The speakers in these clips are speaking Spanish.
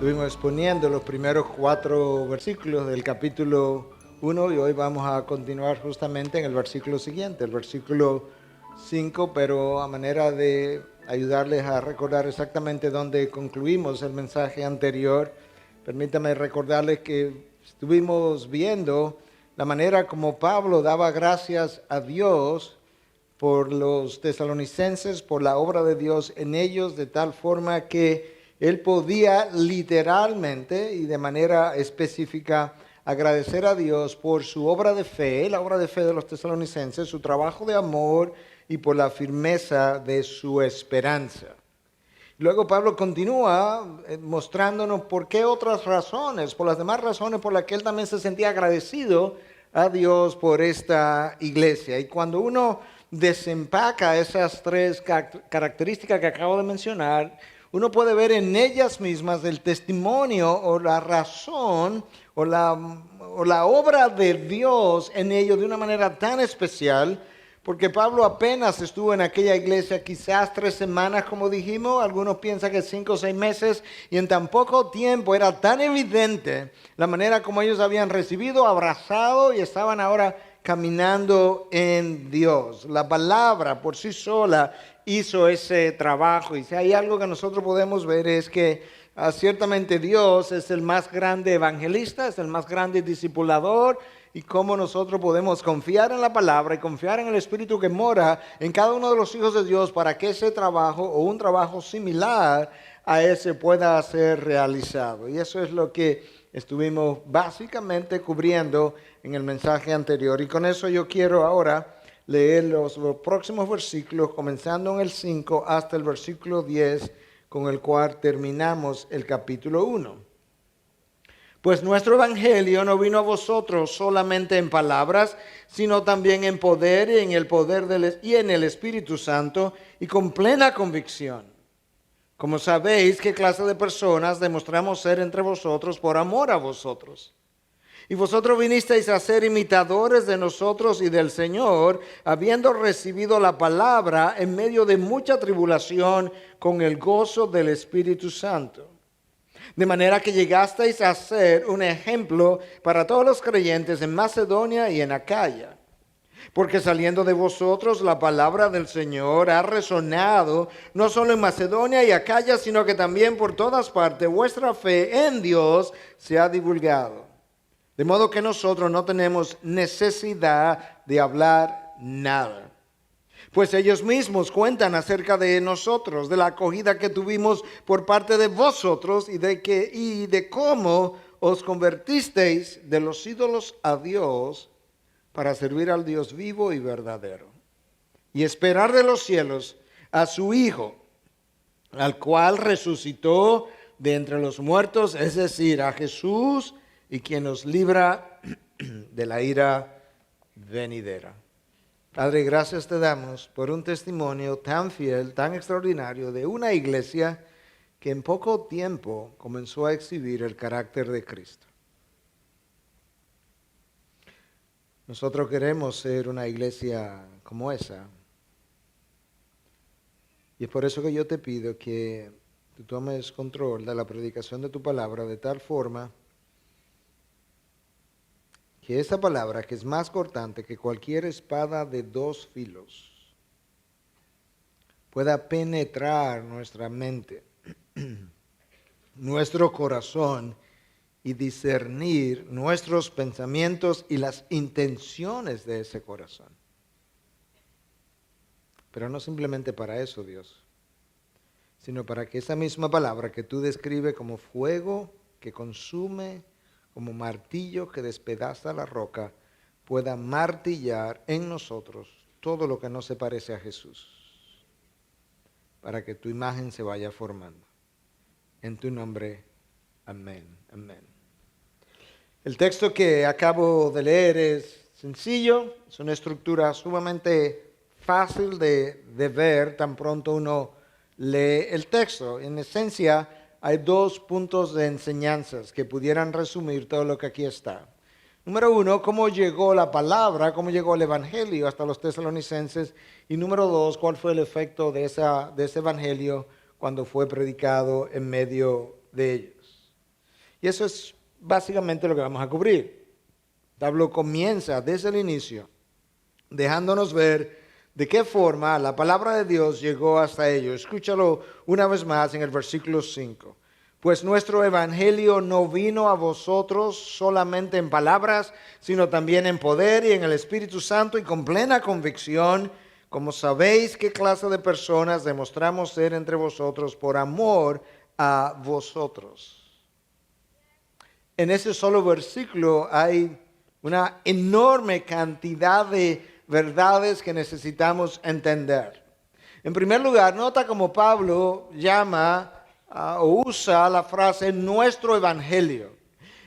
Estuvimos exponiendo los primeros 4 versículos del capítulo 1 y hoy vamos a continuar justamente en el versículo siguiente, el versículo 5, pero a manera de ayudarles a recordar exactamente dónde concluimos el mensaje anterior, permítame recordarles que estuvimos viendo la manera como Pablo daba gracias a Dios por los tesalonicenses, por la obra de Dios en ellos, de tal forma que él podía literalmente y de manera específica agradecer a Dios por su obra de fe, la obra de fe de los tesalonicenses, su trabajo de amor y por la firmeza de su esperanza. Luego Pablo continúa mostrándonos por qué otras razones, por las demás razones por las que él también se sentía agradecido a Dios por esta iglesia. Y cuando uno desempaca esas 3 características que acabo de mencionar, uno puede ver en ellas mismas el testimonio o la razón o la obra de Dios en ellos de una manera tan especial, porque Pablo apenas estuvo en aquella iglesia quizás 3 semanas, como dijimos, algunos piensan que 5 o 6 meses, y en tan poco tiempo era tan evidente la manera como ellos habían recibido, abrazado y estaban ahora caminando en Dios. La palabra por sí sola hizo ese trabajo, y si hay algo que nosotros podemos ver es que ciertamente Dios es el más grande evangelista, es el más grande discipulador, y cómo nosotros podemos confiar en la palabra y confiar en el Espíritu que mora en cada uno de los hijos de Dios para que ese trabajo o un trabajo similar a ese pueda ser realizado. Y eso es lo que estuvimos básicamente cubriendo en el mensaje anterior. Y con eso yo quiero ahora leer los próximos versículos, comenzando en el 5 hasta el versículo 10, con el cual terminamos el capítulo 1. Pues nuestro evangelio no vino a vosotros solamente en palabras, sino también en poder y en el poder y en el Espíritu Santo y con plena convicción. Como sabéis qué clase de personas demostramos ser entre vosotros por amor a vosotros. Y vosotros vinisteis a ser imitadores de nosotros y del Señor, habiendo recibido la palabra en medio de mucha tribulación con el gozo del Espíritu Santo. De manera que llegasteis a ser un ejemplo para todos los creyentes en Macedonia y en Acaya. Porque saliendo de vosotros la palabra del Señor ha resonado no solo en Macedonia y Acaya, sino que también por todas partes vuestra fe en Dios se ha divulgado. De modo que nosotros no tenemos necesidad de hablar nada. Pues ellos mismos cuentan acerca de nosotros, de la acogida que tuvimos por parte de vosotros y de cómo os convertisteis de los ídolos a Dios para servir al Dios vivo y verdadero. Y esperar de los cielos a su Hijo, al cual resucitó de entre los muertos, es decir, a Jesús, y quien nos libra de la ira venidera. Padre, gracias te damos por un testimonio tan fiel, tan extraordinario de una iglesia que en poco tiempo comenzó a exhibir el carácter de Cristo. Nosotros queremos ser una iglesia como esa. Y es por eso que yo te pido que tú tomes control de la predicación de tu palabra de tal forma que esa palabra, que es más cortante que cualquier espada de 2 filos, pueda penetrar nuestra mente, nuestro corazón y discernir nuestros pensamientos y las intenciones de ese corazón. Pero no simplemente para eso, Dios, sino para que esa misma palabra que tú describes como fuego que consume, como martillo que despedaza la roca, pueda martillar en nosotros todo lo que no se parece a Jesús, para que tu imagen se vaya formando. En tu nombre, amén, amén. El texto que acabo de leer es sencillo, es una estructura sumamente fácil de ver tan pronto uno lee el texto. En esencia, hay 2 puntos de enseñanzas que pudieran resumir todo lo que aquí está. Número 1, cómo llegó la palabra, cómo llegó el evangelio hasta los tesalonicenses. Y número 2, cuál fue el efecto de ese evangelio cuando fue predicado en medio de ellos. Y eso es básicamente lo que vamos a cubrir. Pablo comienza desde el inicio, dejándonos ver de qué forma la palabra de Dios llegó hasta ellos. Escúchalo una vez más en el versículo 5. Pues nuestro evangelio no vino a vosotros solamente en palabras, sino también en poder y en el Espíritu Santo y con plena convicción, como sabéis qué clase de personas demostramos ser entre vosotros por amor a vosotros. En ese solo versículo hay una enorme cantidad de verdades que necesitamos entender. En primer lugar, nota cómo Pablo llama o usa la frase nuestro evangelio.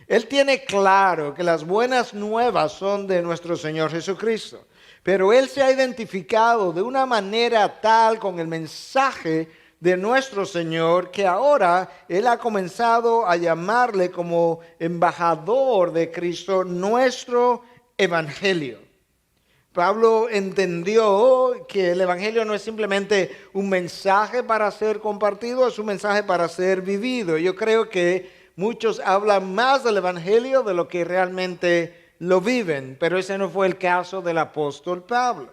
Él tiene claro que las buenas nuevas son de nuestro Señor Jesucristo, pero él se ha identificado de una manera tal con el mensaje de nuestro Señor que ahora él ha comenzado a llamarle como embajador de Cristo nuestro evangelio. Pablo entendió que el evangelio no es simplemente un mensaje para ser compartido, es un mensaje para ser vivido. Yo creo que muchos hablan más del evangelio de lo que realmente lo viven, pero ese no fue el caso del apóstol Pablo.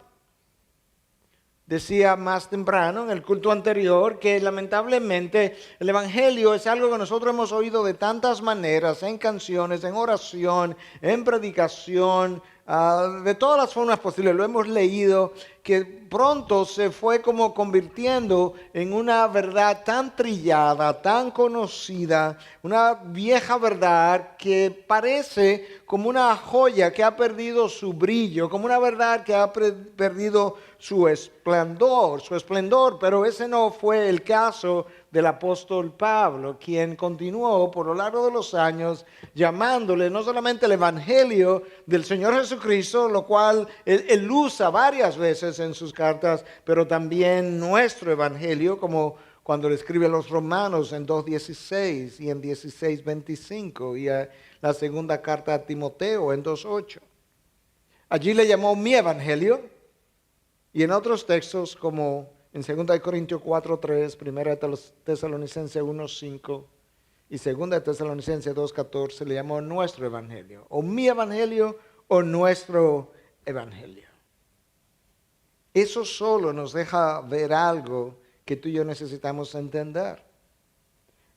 Decía más temprano en el culto anterior que lamentablemente el evangelio es algo que nosotros hemos oído de tantas maneras, en canciones, en oración, en predicación, de todas las formas posibles, lo hemos leído, que pronto se fue como convirtiendo en una verdad tan trillada, tan conocida, una vieja verdad que parece como una joya que ha perdido su brillo, como una verdad que ha perdido su esplendor, pero ese no fue el caso del apóstol Pablo, quien continuó por lo largo de los años llamándole no solamente el evangelio del Señor Jesucristo, lo cual él usa varias veces en sus cartas, pero también nuestro evangelio, como cuando le escribe a los romanos en 2:16 y en 16:25 y a la segunda carta a Timoteo en 2:8. Allí le llamó mi evangelio, y en otros textos como en 2 Corintios 4:3, 1 Tesalonicenses 1:5 y 2 Tesalonicenses 2:14 le llamó nuestro evangelio, o mi evangelio o nuestro evangelio. Eso solo nos deja ver algo que tú y yo necesitamos entender.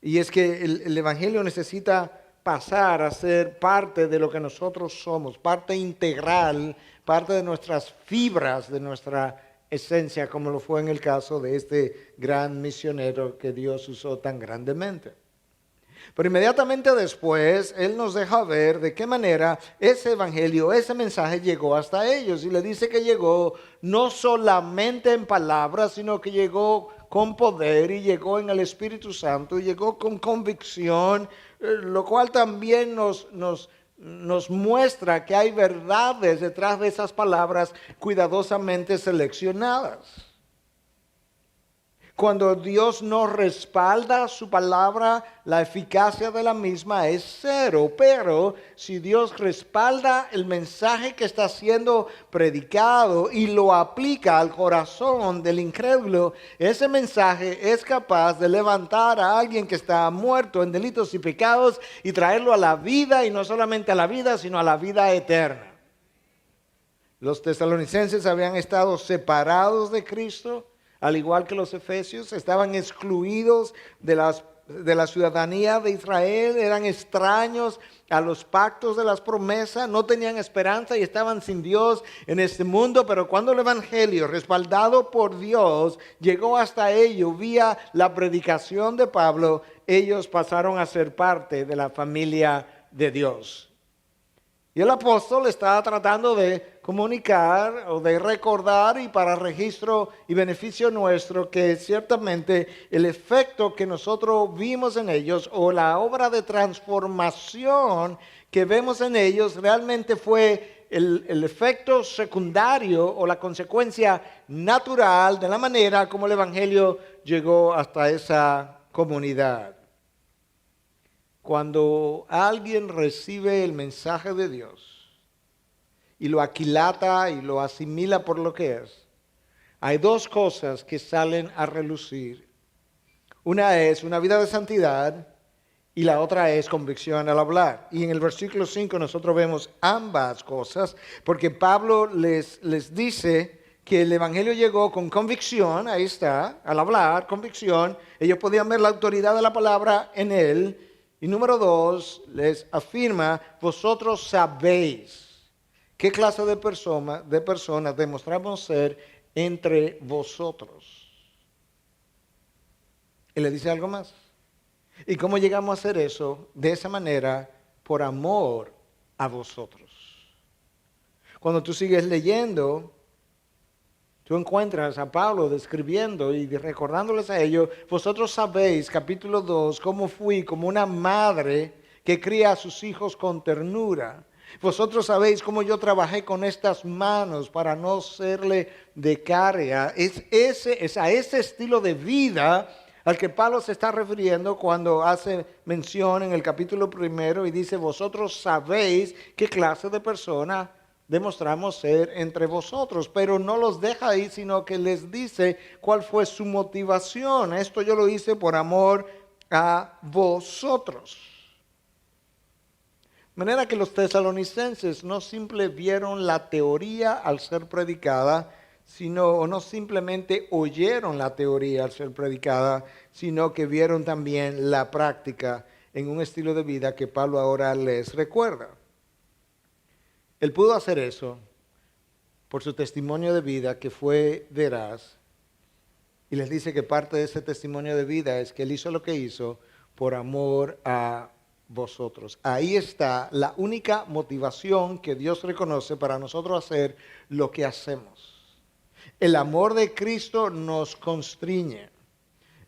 Y es que el evangelio necesita pasar a ser parte de lo que nosotros somos, parte integral, parte de nuestras fibras, de nuestra esencia, como lo fue en el caso de este gran misionero que Dios usó tan grandemente. Pero inmediatamente después, Él nos deja ver de qué manera ese evangelio, ese mensaje llegó hasta ellos. Y le dice que llegó no solamente en palabras, sino que llegó con poder y llegó en el Espíritu Santo y llegó con convicción, lo cual también nos muestra que hay verdades detrás de esas palabras cuidadosamente seleccionadas. Cuando Dios no respalda su palabra, la eficacia de la misma es cero. Pero si Dios respalda el mensaje que está siendo predicado y lo aplica al corazón del incrédulo, ese mensaje es capaz de levantar a alguien que está muerto en delitos y pecados y traerlo a la vida, y no solamente a la vida, sino a la vida eterna. Los tesalonicenses habían estado separados de Cristo, al igual que los efesios, estaban excluidos de la ciudadanía de Israel, eran extraños a los pactos de las promesas, no tenían esperanza y estaban sin Dios en este mundo. Pero cuando el evangelio, respaldado por Dios, llegó hasta ellos vía la predicación de Pablo, ellos pasaron a ser parte de la familia de Dios. Y el apóstol está tratando de comunicar o de recordar, y para registro y beneficio nuestro, que ciertamente el efecto que nosotros vimos en ellos, o la obra de transformación que vemos en ellos, realmente fue el efecto secundario o la consecuencia natural de la manera como el evangelio llegó hasta esa comunidad. Cuando alguien recibe el mensaje de Dios y lo aquilata y lo asimila por lo que es, hay dos cosas que salen a relucir. Una es una vida de santidad y la otra es convicción al hablar. Y en el versículo 5 nosotros vemos ambas cosas, porque Pablo les dice que el Evangelio llegó con convicción, ahí está, al hablar, convicción. Ellos podían ver la autoridad de la palabra en él. Y número 2, les afirma, vosotros sabéis qué clase de personas demostramos ser entre vosotros. Y le dice algo más. ¿Y cómo llegamos a hacer eso? De esa manera, por amor a vosotros. Cuando tú sigues leyendo, tú encuentras a Pablo describiendo y recordándoles a ellos, vosotros sabéis, capítulo 2, cómo fui como una madre que cría a sus hijos con ternura. Vosotros sabéis cómo yo trabajé con estas manos para no serle de carga. Es a ese estilo de vida al que Pablo se está refiriendo cuando hace mención en el capítulo 1 y dice, vosotros sabéis qué clase de persona demostramos ser entre vosotros, pero no los deja ahí, sino que les dice cuál fue su motivación. Esto yo lo hice por amor a vosotros. De manera que los tesalonicenses no simplemente vieron la teoría al ser predicada, o no simplemente oyeron la teoría al ser predicada, sino que vieron también la práctica en un estilo de vida que Pablo ahora les recuerda. Él pudo hacer eso por su testimonio de vida que fue veraz, y les dice que parte de ese testimonio de vida es que él hizo lo que hizo por amor a vosotros. Ahí está la única motivación que Dios reconoce para nosotros hacer lo que hacemos. El amor de Cristo nos constriñe.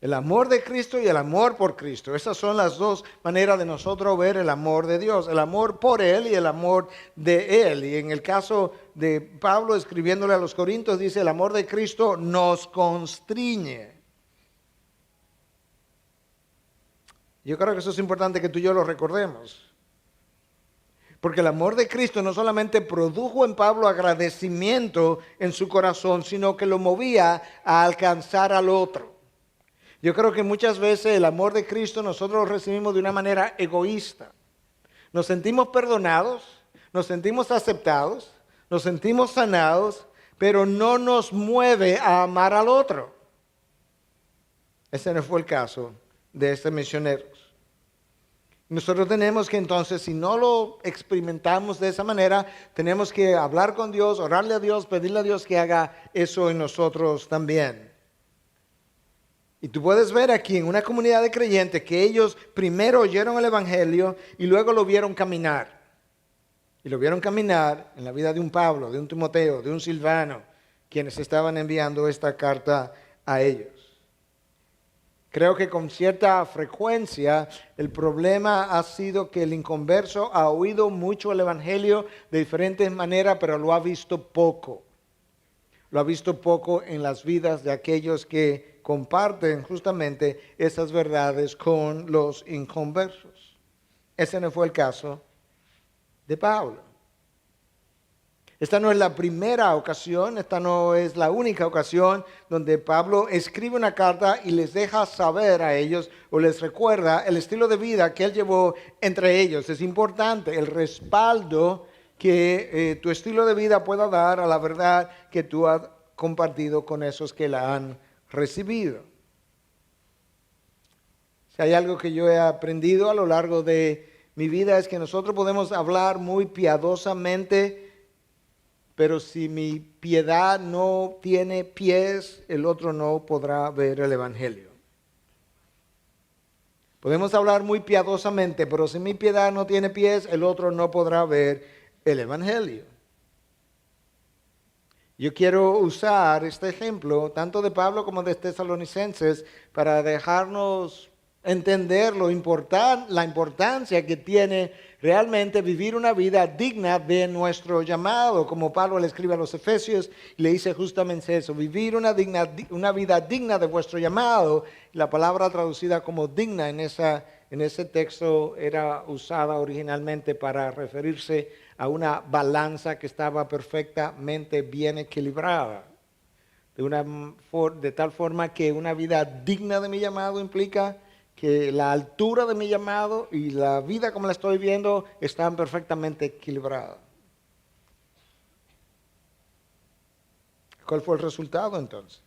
El amor de Cristo y el amor por Cristo. Esas son las dos maneras de nosotros ver el amor de Dios. El amor por Él y el amor de Él. Y en el caso de Pablo escribiéndole a los Corintios dice el amor de Cristo nos constriñe. Yo creo que eso es importante que tú y yo lo recordemos. Porque el amor de Cristo no solamente produjo en Pablo agradecimiento en su corazón, sino que lo movía a alcanzar al otro. Yo creo que muchas veces el amor de Cristo nosotros lo recibimos de una manera egoísta. Nos sentimos perdonados, nos sentimos aceptados, nos sentimos sanados, pero no nos mueve a amar al otro. Ese no fue el caso de estos misioneros. Nosotros tenemos que entonces, si no lo experimentamos de esa manera, tenemos que hablar con Dios, orarle a Dios, pedirle a Dios que haga eso en nosotros también. Y tú puedes ver aquí en una comunidad de creyentes que ellos primero oyeron el Evangelio y luego lo vieron caminar. Y lo vieron caminar en la vida de un Pablo, de un Timoteo, de un Silvano, quienes estaban enviando esta carta a ellos. Creo que con cierta frecuencia el problema ha sido que el inconverso ha oído mucho el Evangelio de diferentes maneras, pero lo ha visto poco. Lo ha visto poco en las vidas de aquellos que comparten justamente esas verdades con los inconversos. Ese no fue el caso de Pablo. Esta no es la primera ocasión, esta no es la única ocasión donde Pablo escribe una carta y les deja saber a ellos o les recuerda el estilo de vida que él llevó entre ellos. Es importante el respaldo que tu estilo de vida pueda dar a la verdad que tú has compartido con esos que la han recibido. Si hay algo que yo he aprendido a lo largo de mi vida es que nosotros podemos hablar muy piadosamente, pero si mi piedad no tiene pies, el otro no podrá ver el Evangelio. Podemos hablar muy piadosamente, pero si mi piedad no tiene pies, el otro no podrá ver el Evangelio. Yo quiero usar este ejemplo, tanto de Pablo como de Tesalonicenses, para dejarnos entender la importancia que tiene realmente vivir una vida digna de nuestro llamado. Como Pablo le escribe a los Efesios y le dice justamente eso, vivir una vida digna de vuestro llamado. La palabra traducida como digna en ese texto era usada originalmente para referirse a una balanza que estaba perfectamente bien equilibrada. De tal forma que una vida digna de mi llamado implica que la altura de mi llamado y la vida como la estoy viendo están perfectamente equilibradas. ¿Cuál fue el resultado entonces?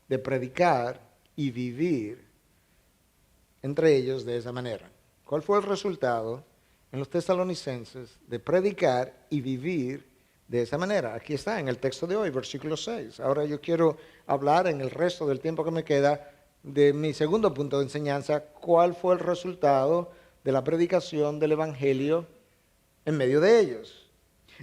De predicar y vivir entre ellos de esa manera. ¿Cuál fue el resultado en los tesalonicenses de predicar y vivir de esa manera? Aquí está en el texto de hoy, versículo 6. Ahora yo quiero hablar en el resto del tiempo que me queda de mi segundo punto de enseñanza, cuál fue el resultado de la predicación del evangelio en medio de ellos.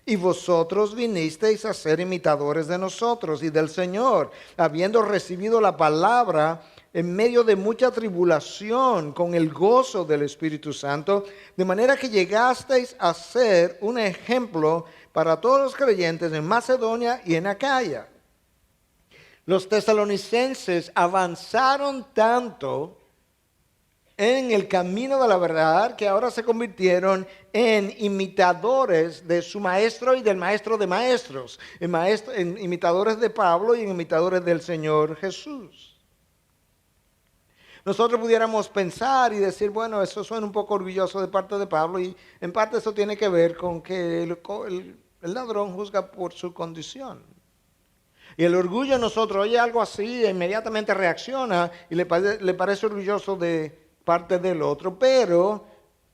Y vosotros vinisteis a ser imitadores de nosotros y del Señor, habiendo recibido la palabra en medio de mucha tribulación, con el gozo del Espíritu Santo, de manera que llegasteis a ser un ejemplo para todos los creyentes en Macedonia y en Acaya. Los tesalonicenses avanzaron tanto en el camino de la verdad que ahora se convirtieron en imitadores de su maestro y del maestro de maestros, en imitadores de Pablo y en imitadores del Señor Jesús. Nosotros pudiéramos pensar y decir, bueno, eso suena un poco orgulloso de parte de Pablo, y en parte eso tiene que ver con que el ladrón juzga por su condición. Y el orgullo en nosotros oye algo así e inmediatamente reacciona y le parece orgulloso de parte del otro. Pero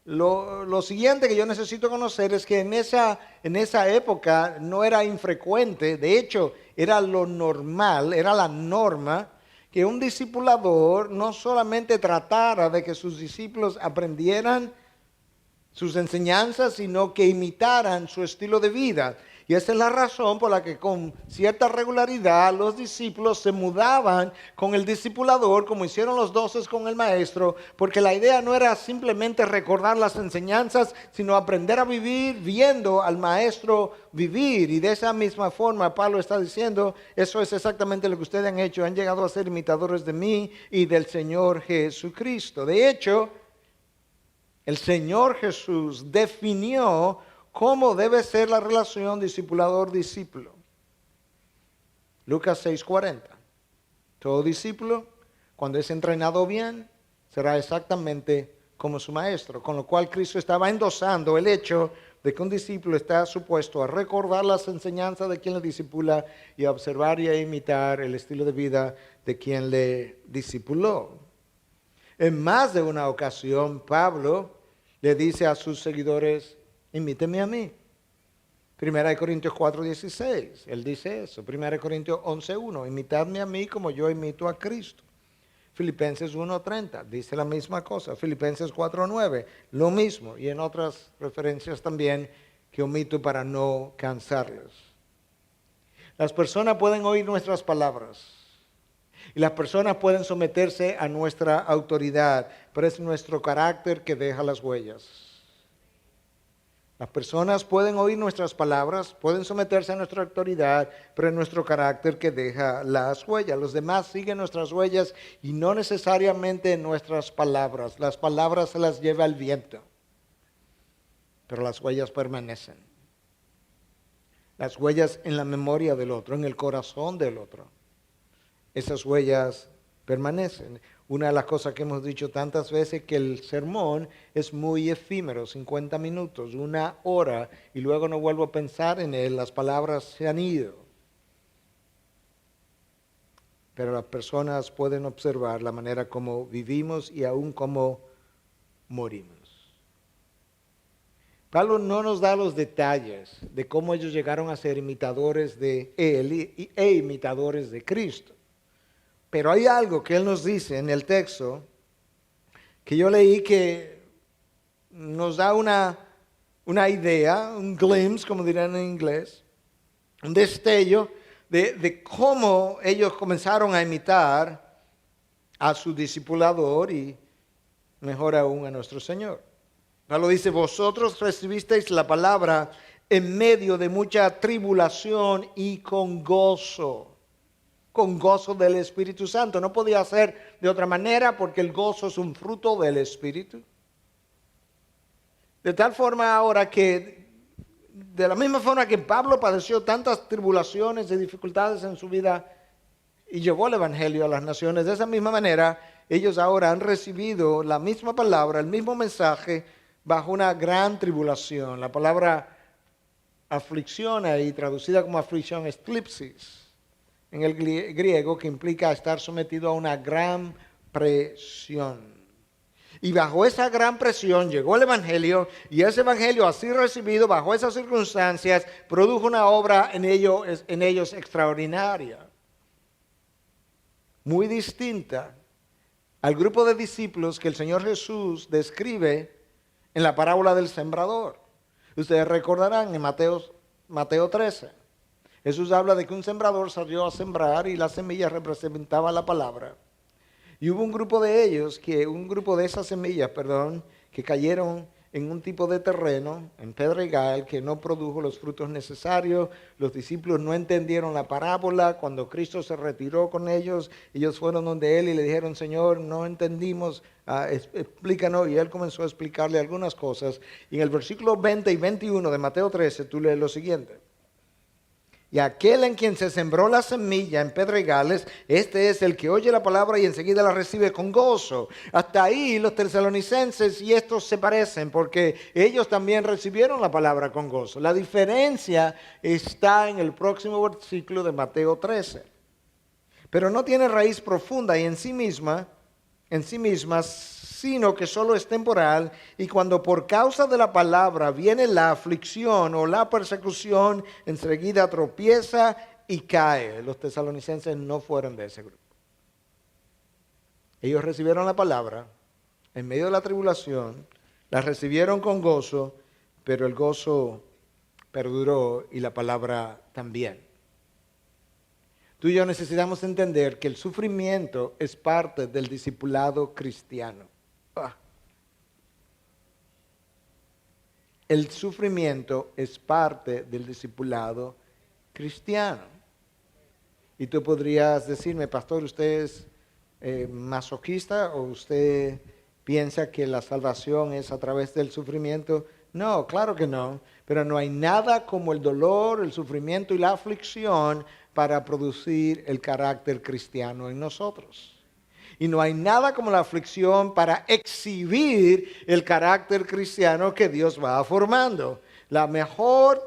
lo siguiente que yo necesito conocer es que en esa época no era infrecuente, de hecho era lo normal, era la norma, que un discipulador no solamente tratara de que sus discípulos aprendieran sus enseñanzas, sino que imitaran su estilo de vida. Y esa es la razón por la que con cierta regularidad los discípulos se mudaban con el discipulador, como hicieron los 12 con el maestro, porque la idea no era simplemente recordar las enseñanzas, sino aprender a vivir viendo al maestro vivir. Y de esa misma forma Pablo está diciendo, eso es exactamente lo que ustedes han hecho, han llegado a ser imitadores de mí y del Señor Jesucristo. De hecho, el Señor Jesús definió cómo debe ser la relación discipulador-discípulo. Lucas 6:40. Todo discípulo, cuando es entrenado bien, será exactamente como su maestro. Con lo cual Cristo estaba endosando el hecho de que un discípulo está supuesto a recordar las enseñanzas de quien le discipula y a observar y a imitar el estilo de vida de quien le discipuló. En más de una ocasión, Pablo le dice a sus seguidores, imíteme a mí. 1 Corintios 4:16, él dice eso. 1 Corintios 11:1, imitadme a mí como yo imito a Cristo. Filipenses 1:30, dice la misma cosa. Filipenses 4:9, lo mismo. Y en otras referencias también que omito para no cansarles. Las personas pueden oír nuestras palabras y las personas pueden someterse a nuestra autoridad, pero es nuestro carácter que deja las huellas. Las personas pueden oír nuestras palabras, pueden someterse a nuestra autoridad, pero es nuestro carácter que deja las huellas. Los demás siguen nuestras huellas y no necesariamente nuestras palabras. Las palabras se las lleva el viento, pero las huellas permanecen. Las huellas en la memoria del otro, en el corazón del otro. Esas huellas permanecen. Una de las cosas que hemos dicho tantas veces es que el sermón es muy efímero, 50 minutos, 1 hora, y luego no vuelvo a pensar en él, las palabras se han ido. Pero las personas pueden observar la manera como vivimos y aún como morimos. Pablo no nos da los detalles de cómo ellos llegaron a ser imitadores de él e imitadores de Cristo. Pero hay algo que él nos dice en el texto que yo leí que nos da una idea, un glimpse, como dirán en inglés, un destello de cómo ellos comenzaron a imitar a su discipulador y mejor aún a nuestro Señor. Pablo dice, vosotros recibisteis la palabra en medio de mucha tribulación y con gozo del Espíritu Santo. No podía ser de otra manera porque el gozo es un fruto del Espíritu. De tal forma ahora que, de la misma forma que Pablo padeció tantas tribulaciones y dificultades en su vida y llevó el Evangelio a las naciones, de esa misma manera ellos ahora han recibido la misma palabra, el mismo mensaje, bajo una gran tribulación. La palabra aflicción ahí, traducida como aflicción, es thlipsis, en el griego, que implica estar sometido a una gran presión. Y bajo esa gran presión llegó el Evangelio, y ese Evangelio así recibido bajo esas circunstancias produjo una obra en ellos extraordinaria, muy distinta al grupo de discípulos que el Señor Jesús describe en la parábola del sembrador. Ustedes recordarán en Mateo 13. Jesús habla de que un sembrador salió a sembrar y la semilla representaba la palabra. Y hubo un grupo de esas semillas, que cayeron en un tipo de terreno, en pedregal, que no produjo los frutos necesarios. Los discípulos no entendieron la parábola. Cuando Cristo se retiró con ellos, ellos fueron donde Él y le dijeron, Señor, no entendimos, explícanos. Y Él comenzó a explicarle algunas cosas. Y en el versículo 20 y 21 de Mateo 13, tú lees lo siguiente. Y aquel en quien se sembró la semilla en pedregales, este es el que oye la palabra y enseguida la recibe con gozo. Hasta ahí los tesalonicenses y estos se parecen, porque ellos también recibieron la palabra con gozo. La diferencia está en el próximo versículo de Mateo 13. Pero no tiene raíz profunda y en sí misma, sino que solo es temporal, y cuando por causa de la palabra viene la aflicción o la persecución, enseguida tropieza y cae. Los tesalonicenses no fueron de ese grupo. Ellos recibieron la palabra en medio de la tribulación, la recibieron con gozo, pero el gozo perduró y la palabra también. Tú y yo necesitamos entender que el sufrimiento es parte del discipulado cristiano. El sufrimiento es parte del discipulado cristiano. Y tú podrías decirme, pastor, ¿usted es masoquista o usted piensa que la salvación es a través del sufrimiento? No, claro que no. Pero no hay nada como el dolor, el sufrimiento y la aflicción para producir el carácter cristiano en nosotros. Y no hay nada como la aflicción para exhibir el carácter cristiano que Dios va formando. La mejor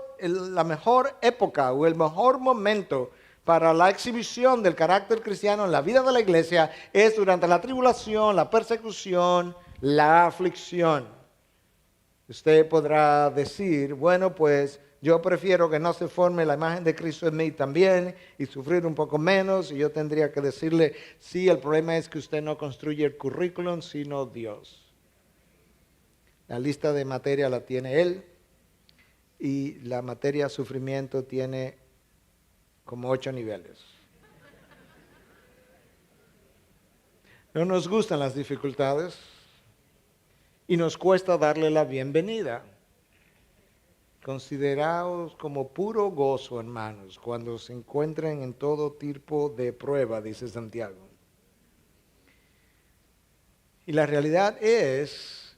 época o el mejor momento para la exhibición del carácter cristiano en la vida de la iglesia es durante la tribulación, la persecución, la aflicción. Usted podrá decir, bueno, pues yo prefiero que no se forme la imagen de Cristo en mí también y sufrir un poco menos. Y yo tendría que decirle, sí, el problema es que usted no construye el currículum, sino Dios. La lista de materia la tiene Él y la materia sufrimiento tiene como 8 niveles. No nos gustan las dificultades y nos cuesta darle la bienvenida. Consideraos como puro gozo, hermanos, cuando se encuentren en todo tipo de prueba, dice Santiago. Y la realidad es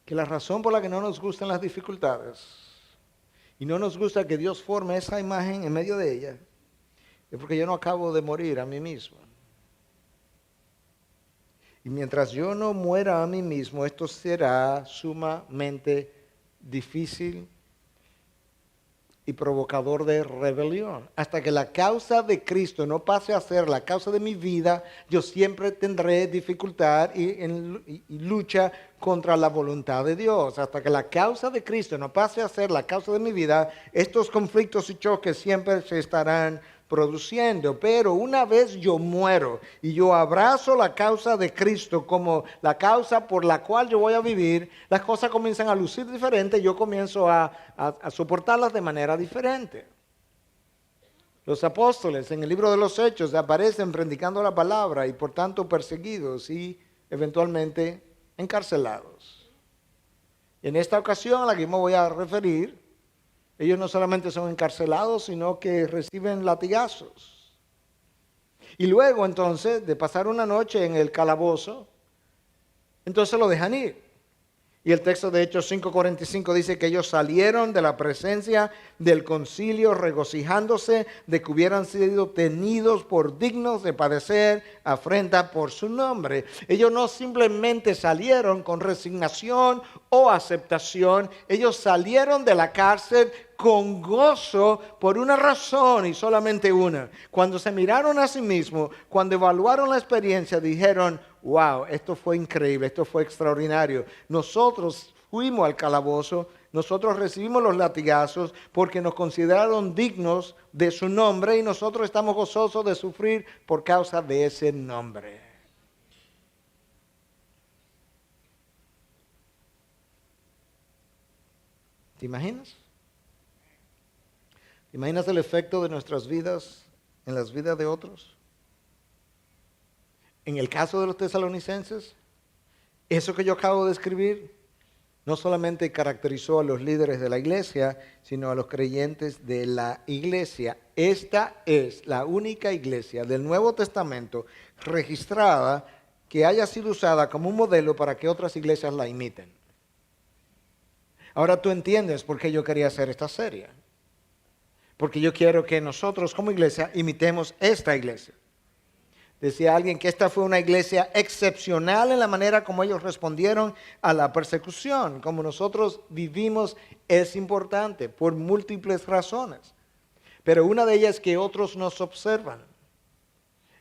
que la razón por la que no nos gustan las dificultades y no nos gusta que Dios forme esa imagen en medio de ella es porque yo no acabo de morir a mí mismo. Y mientras yo no muera a mí mismo, esto será sumamente difícil y provocador de rebelión. Hasta que la causa de Cristo no pase a ser la causa de mi vida, yo siempre tendré dificultad y lucha contra la voluntad de Dios. Hasta que la causa de Cristo no pase a ser la causa de mi vida, estos conflictos y choques siempre se estarán produciendo. Pero una vez yo muero y yo abrazo la causa de Cristo como la causa por la cual yo voy a vivir, las cosas comienzan a lucir diferente y yo comienzo a soportarlas de manera diferente. Los apóstoles en el libro de los Hechos aparecen predicando la palabra y por tanto perseguidos y eventualmente encarcelados. Y en esta ocasión a la que me voy a referir, ellos no solamente son encarcelados, sino que reciben latigazos. Y luego entonces, de pasar una noche en el calabozo, entonces lo dejan ir. Y el texto de Hechos 5:45 dice que ellos salieron de la presencia del concilio regocijándose de que hubieran sido tenidos por dignos de padecer afrenta por su nombre. Ellos no simplemente salieron con resignación o aceptación, ellos salieron de la cárcel con gozo por una razón y solamente una. Cuando se miraron a sí mismos, cuando evaluaron la experiencia, dijeron: wow, esto fue increíble, esto fue extraordinario. Nosotros fuimos al calabozo, nosotros recibimos los latigazos porque nos consideraron dignos de su nombre y nosotros estamos gozosos de sufrir por causa de ese nombre. ¿Te imaginas? ¿Te imaginas el efecto de nuestras vidas en las vidas de otros? En el caso de los tesalonicenses, eso que yo acabo de escribir no solamente caracterizó a los líderes de la iglesia, sino a los creyentes de la iglesia. Esta es la única iglesia del Nuevo Testamento registrada que haya sido usada como un modelo para que otras iglesias la imiten. Ahora tú entiendes por qué yo quería hacer esta serie. Porque yo quiero que nosotros como iglesia imitemos esta iglesia. Decía alguien que esta fue una iglesia excepcional en la manera como ellos respondieron a la persecución. Como nosotros vivimos es importante por múltiples razones. Pero una de ellas es que otros nos observan.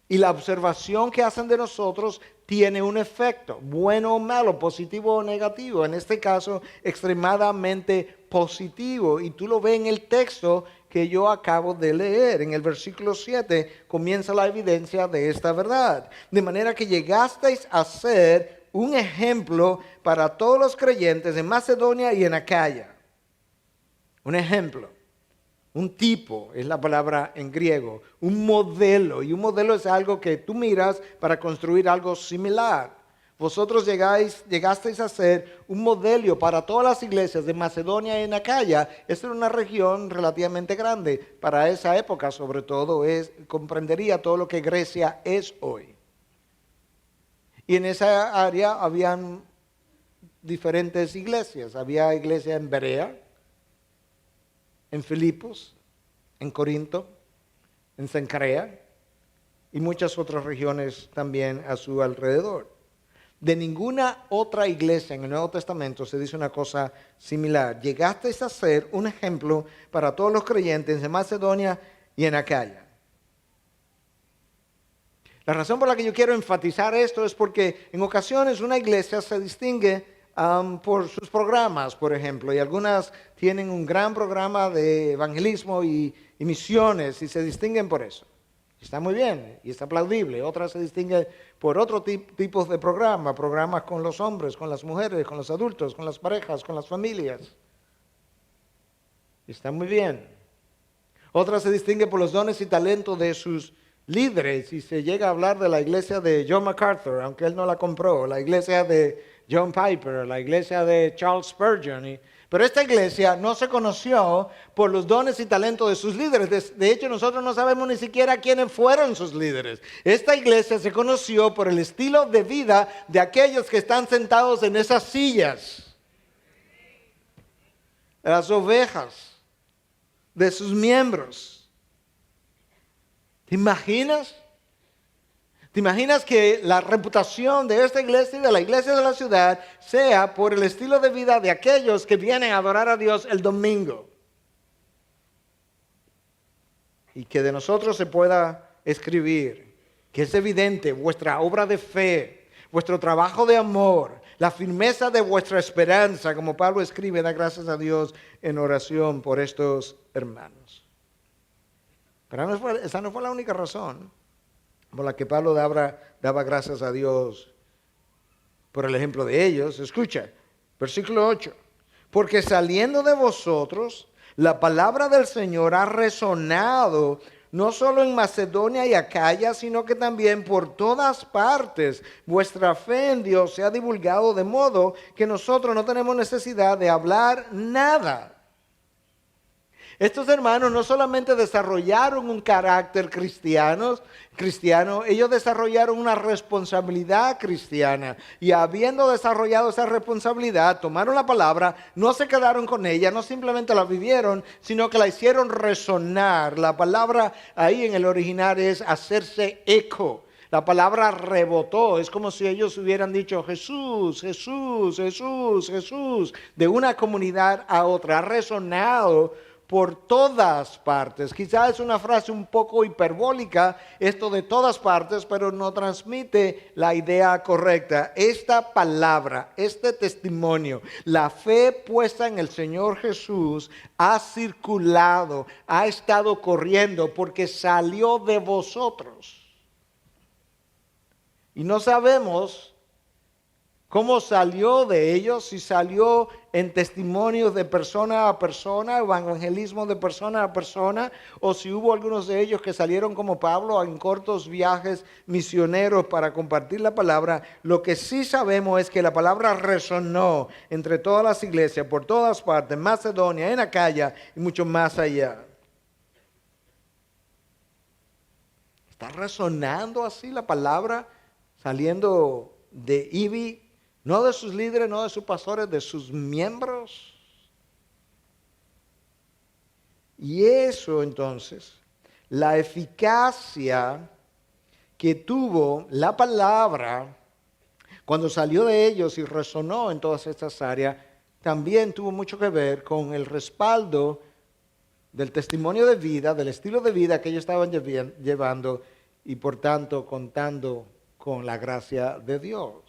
Y la observación que hacen de nosotros tiene un efecto, bueno o malo, positivo o negativo. En este caso, extremadamente positivo. Y tú lo ves en el texto que yo acabo de leer. En el versículo 7 comienza la evidencia de esta verdad. De manera que llegasteis a ser un ejemplo para todos los creyentes en Macedonia y en Acaya. Un ejemplo. Un tipo es la palabra en griego, un modelo, y un modelo es algo que tú miras para construir algo similar. Vosotros llegasteis a ser un modelo para todas las iglesias de Macedonia y en Acaya. Esta era una región relativamente grande, para esa época sobre todo, comprendería todo lo que Grecia es hoy. Y en esa área habían diferentes iglesias, había iglesia en Berea, en Filipos, en Corinto, en Cencrea y muchas otras regiones también a su alrededor. De ninguna otra iglesia en el Nuevo Testamento se dice una cosa similar. Llegasteis a ser un ejemplo para todos los creyentes en Macedonia y en Acaya. La razón por la que yo quiero enfatizar esto es porque en ocasiones una iglesia se distingue por sus programas, por ejemplo, y algunas tienen un gran programa de evangelismo y misiones y se distinguen por eso. Está muy bien y es aplaudible. Otras se distinguen por otro tipo de programas con los hombres, con las mujeres, con los adultos, con las parejas, con las familias. Está muy bien. Otras se distinguen por los dones y talentos de sus líderes y se llega a hablar de la iglesia de John MacArthur, aunque él no la compró, la iglesia de John Piper, la iglesia de Charles Spurgeon. Pero esta iglesia no se conoció por los dones y talentos de sus líderes. De hecho, nosotros no sabemos ni siquiera quiénes fueron sus líderes. Esta iglesia se conoció por el estilo de vida de aquellos que están sentados en esas sillas. Las ovejas de sus miembros. ¿Te imaginas? ¿Te imaginas que la reputación de esta iglesia y de la iglesia de la ciudad sea por el estilo de vida de aquellos que vienen a adorar a Dios el domingo? Y que de nosotros se pueda escribir que es evidente vuestra obra de fe, vuestro trabajo de amor, la firmeza de vuestra esperanza, como Pablo escribe, da gracias a Dios en oración por estos hermanos. Pero esa no fue la única razón por la que Pablo daba gracias a Dios por el ejemplo de ellos. Escucha, versículo 8. Porque saliendo de vosotros, la palabra del Señor ha resonado no solo en Macedonia y Acaya, sino que también por todas partes vuestra fe en Dios se ha divulgado de modo que nosotros no tenemos necesidad de hablar nada. Estos hermanos no solamente desarrollaron un carácter cristiano, ellos desarrollaron una responsabilidad cristiana. Y habiendo desarrollado esa responsabilidad, tomaron la palabra, no se quedaron con ella, no simplemente la vivieron, sino que la hicieron resonar. La palabra ahí en el original es hacerse eco. La palabra rebotó, es como si ellos hubieran dicho Jesús, Jesús, Jesús, Jesús, de una comunidad a otra, ha resonado por todas partes. Quizás es una frase un poco hiperbólica, esto de todas partes, pero no transmite la idea correcta. Esta palabra, este testimonio, la fe puesta en el Señor Jesús, ha circulado, ha estado corriendo porque salió de vosotros. Y no sabemos cómo salió de ellos, si salió en testimonios de persona a persona, evangelismo de persona a persona, o si hubo algunos de ellos que salieron como Pablo en cortos viajes misioneros para compartir la palabra. Lo que sí sabemos es que la palabra resonó entre todas las iglesias, por todas partes, en Macedonia, en Acaya y mucho más allá. ¿Está resonando así la palabra? Saliendo de IBI, no de sus líderes, no de sus pastores, de sus miembros. Y eso entonces, la eficacia que tuvo la palabra cuando salió de ellos y resonó en todas estas áreas, también tuvo mucho que ver con el respaldo del testimonio de vida, del estilo de vida que ellos estaban llevando y por tanto contando con la gracia de Dios.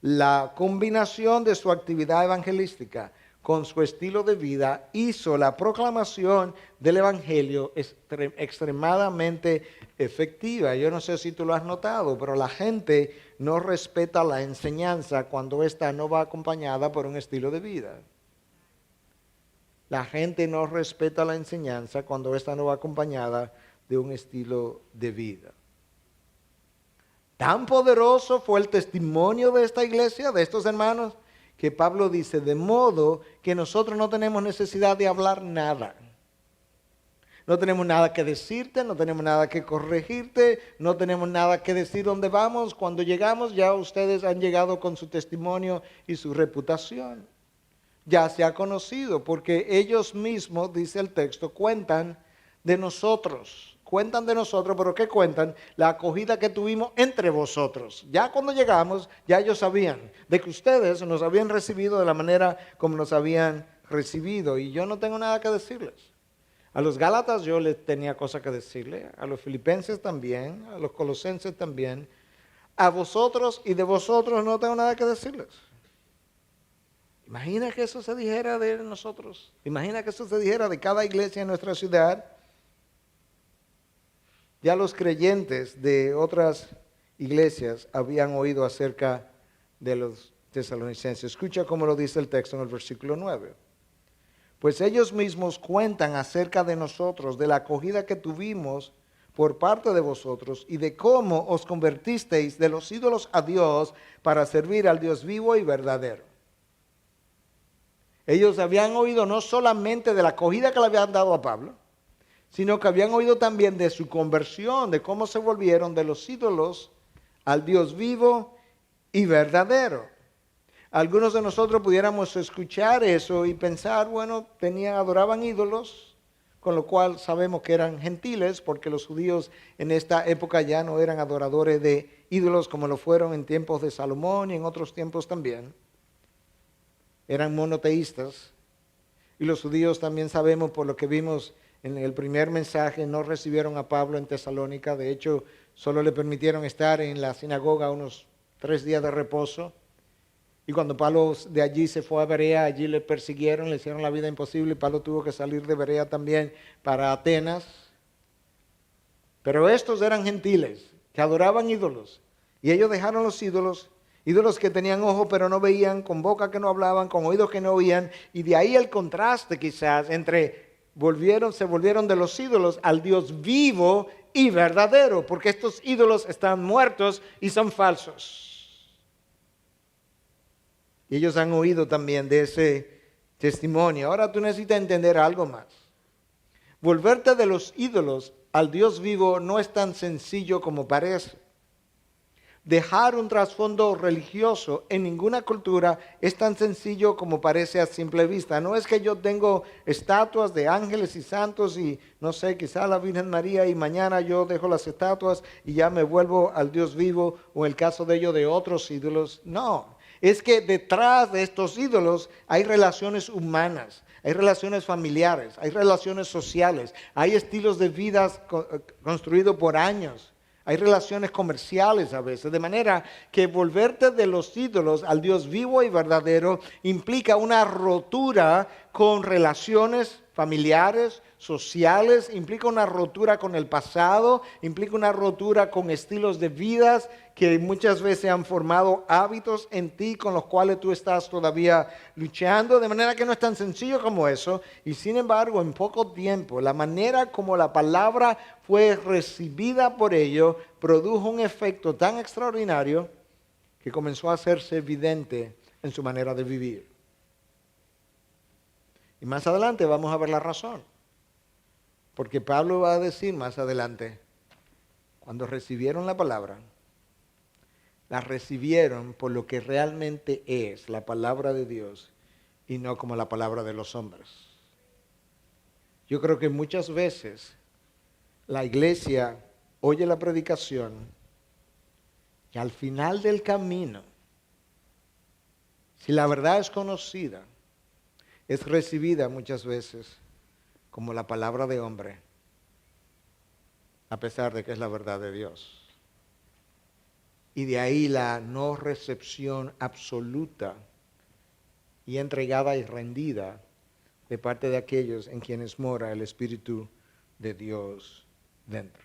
La combinación de su actividad evangelística con su estilo de vida hizo la proclamación del evangelio extremadamente efectiva. Yo no sé si tú lo has notado, pero la gente no respeta la enseñanza cuando ésta no va acompañada por un estilo de vida. La gente no respeta la enseñanza cuando ésta no va acompañada de un estilo de vida. Tan poderoso fue el testimonio de esta iglesia, de estos hermanos, que Pablo dice, de modo que nosotros no tenemos necesidad de hablar nada. No tenemos nada que decirte, no tenemos nada que corregirte, no tenemos nada que decir dónde vamos. Cuando llegamos ya ustedes han llegado con su testimonio y su reputación. Ya se ha conocido porque ellos mismos, dice el texto, cuentan de nosotros. Cuentan de nosotros, pero ¿qué cuentan? La acogida que tuvimos entre vosotros. Ya cuando llegamos, ya ellos sabían de que ustedes nos habían recibido de la manera como nos habían recibido. Y yo no tengo nada que decirles. A los Gálatas yo les tenía cosas que decirle, a los filipenses también, a los colosenses también. A vosotros y de vosotros no tengo nada que decirles. Imagina que eso se dijera de nosotros. Imagina que eso se dijera de cada iglesia en nuestra ciudad. Ya los creyentes de otras iglesias habían oído acerca de los tesalonicenses. Escucha cómo lo dice el texto en el versículo 9. Pues ellos mismos cuentan acerca de nosotros, de la acogida que tuvimos por parte de vosotros y de cómo os convertisteis de los ídolos a Dios para servir al Dios vivo y verdadero. Ellos habían oído no solamente de la acogida que le habían dado a Pablo, sino que habían oído también de su conversión, de cómo se volvieron de los ídolos al Dios vivo y verdadero. Algunos de nosotros pudiéramos escuchar eso y pensar, bueno, adoraban ídolos, con lo cual sabemos que eran gentiles, porque los judíos en esta época ya no eran adoradores de ídolos como lo fueron en tiempos de Salomón y en otros tiempos también. Eran monoteístas. Y los judíos también sabemos por lo que vimos en el primer mensaje, no recibieron a Pablo en Tesalónica. De hecho, solo le permitieron estar en la sinagoga unos 3 días de reposo. Y cuando Pablo de allí se fue a Berea, allí le persiguieron, le hicieron la vida imposible. Y Pablo tuvo que salir de Berea también para Atenas. Pero estos eran gentiles, que adoraban ídolos. Y ellos dejaron los ídolos, ídolos que tenían ojos pero no veían, con boca que no hablaban, con oídos que no oían. Y de ahí el contraste quizás entre se volvieron de los ídolos al Dios vivo y verdadero, porque estos ídolos están muertos y son falsos. Y ellos han oído también de ese testimonio. Ahora tú necesitas entender algo más. Volverte de los ídolos al Dios vivo no es tan sencillo como parece. Dejar un trasfondo religioso en ninguna cultura es tan sencillo como parece a simple vista. No es que yo tengo estatuas de ángeles y santos y no sé, quizá la Virgen María y mañana yo dejo las estatuas y ya me vuelvo al Dios vivo, o en el caso de ello de otros ídolos. No, es que detrás de estos ídolos hay relaciones humanas, hay relaciones familiares, hay relaciones sociales, hay estilos de vida construidos por años. Hay relaciones comerciales a veces, de manera que volverte de los ídolos al Dios vivo y verdadero implica una rotura con relaciones familiares, sociales, implica una rotura con el pasado, implica una rotura con estilos de vidas que muchas veces han formado hábitos en ti con los cuales tú estás todavía luchando, de manera que no es tan sencillo como eso. Y sin embargo, en poco tiempo, la manera como la palabra fue recibida por ellos produjo un efecto tan extraordinario que comenzó a hacerse evidente en su manera de vivir. Y más adelante vamos a ver la razón. Porque Pablo va a decir más adelante, cuando recibieron la palabra, la recibieron por lo que realmente es la palabra de Dios y no como la palabra de los hombres. Yo creo que muchas veces la iglesia oye la predicación y al final del camino, si la verdad es conocida, es recibida muchas veces como la palabra de hombre, a pesar de que es la verdad de Dios. Y de ahí la no recepción absoluta y entregada y rendida de parte de aquellos en quienes mora el Espíritu de Dios dentro.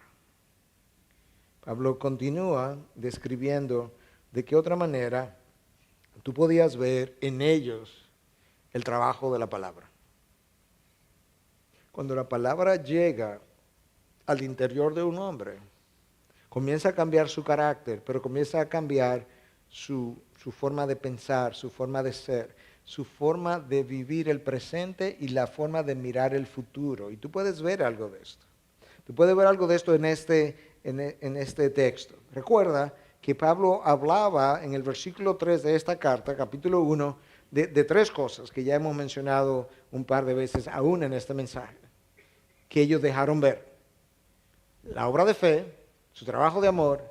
Pablo continúa describiendo de qué otra manera tú podías ver en ellos el trabajo de la palabra. Cuando la palabra llega al interior de un hombre, comienza a cambiar su carácter, pero comienza a cambiar su forma de pensar, su forma de ser, su forma de vivir el presente y la forma de mirar el futuro. Y tú puedes ver algo de esto. Tú puedes ver algo de esto en este texto. Recuerda que Pablo hablaba en el versículo 3 de esta carta, capítulo 1, de tres cosas que ya hemos mencionado un par de veces aún en este mensaje, que ellos dejaron ver. La obra de fe, su trabajo de amor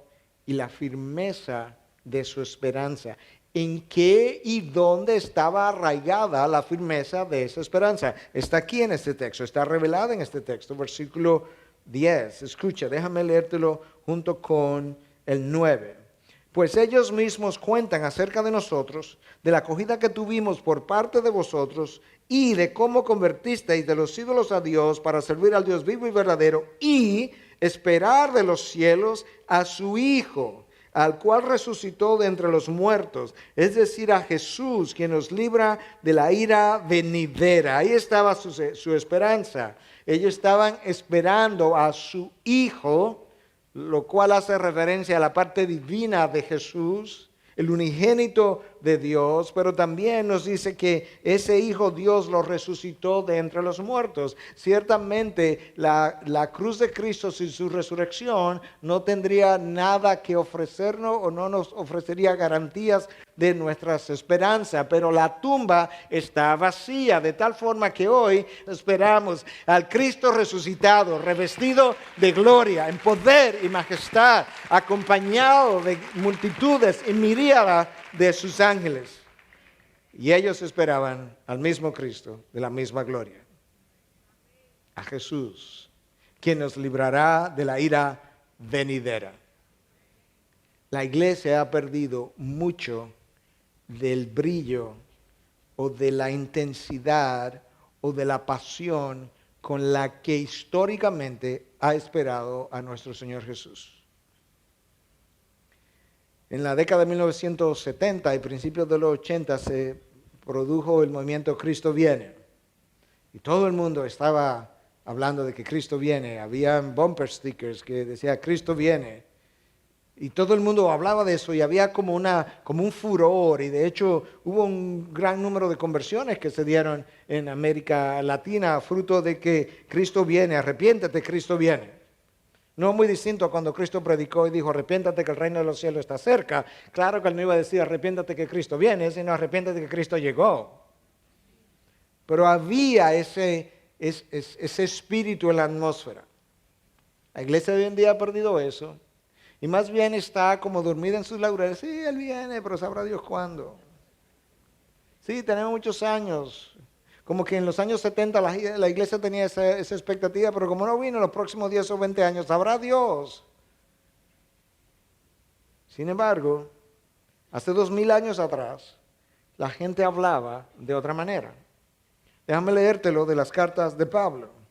y la firmeza de su esperanza. ¿En qué y dónde estaba arraigada la firmeza de esa esperanza? Está aquí en este texto, está revelada en este texto, versículo 10. Escucha, déjame leértelo junto con el 9. Pues ellos mismos cuentan acerca de nosotros, de la acogida que tuvimos por parte de vosotros y de cómo convertisteis de los ídolos a Dios para servir al Dios vivo y verdadero y esperar de los cielos a su Hijo, al cual resucitó de entre los muertos, es decir, a Jesús, quien nos libra de la ira venidera. Ahí estaba su esperanza. Ellos estaban esperando a su Hijo, lo cual hace referencia a la parte divina de Jesús, el unigénito de Dios, pero también nos dice que ese Hijo Dios lo resucitó de entre los muertos. Ciertamente la cruz de Cristo sin su resurrección no tendría nada que ofrecernos o no nos ofrecería garantías de nuestras esperanzas, pero la tumba está vacía, de tal forma que hoy esperamos al Cristo resucitado, revestido de gloria, en poder y majestad, acompañado de multitudes y miríadas de sus ángeles. Y ellos esperaban al mismo Cristo de la misma gloria, a Jesús, quien nos librará de la ira venidera. La iglesia ha perdido mucho del brillo o de la intensidad o de la pasión con la que históricamente ha esperado a nuestro Señor Jesús. En la década de 1970 y principios de los 80 se produjo el movimiento Cristo Viene. Y todo el mundo estaba hablando de que Cristo viene. Había bumper stickers que decía Cristo viene. Y todo el mundo hablaba de eso y había como un furor, y de hecho hubo un gran número de conversiones que se dieron en América Latina, fruto de que Cristo viene, arrepiéntete, Cristo viene. No muy distinto a cuando Cristo predicó y dijo, arrepiéntate que el reino de los cielos está cerca. Claro que él no iba a decir, arrepiéntate que Cristo viene, sino arrepiéntate que Cristo llegó. Pero había ese espíritu en la atmósfera. La iglesia de hoy en día ha perdido eso. Y más bien está como dormida en sus laureles. Sí, Él viene, pero sabrá Dios cuándo. Sí, tenemos muchos años. Como que en los años 70 la iglesia tenía esa expectativa, pero como no vino en los próximos 10 o 20 años, sabrá Dios. Sin embargo, hace 2000 años atrás, la gente hablaba de otra manera. Déjame leértelo de las cartas de Pablo.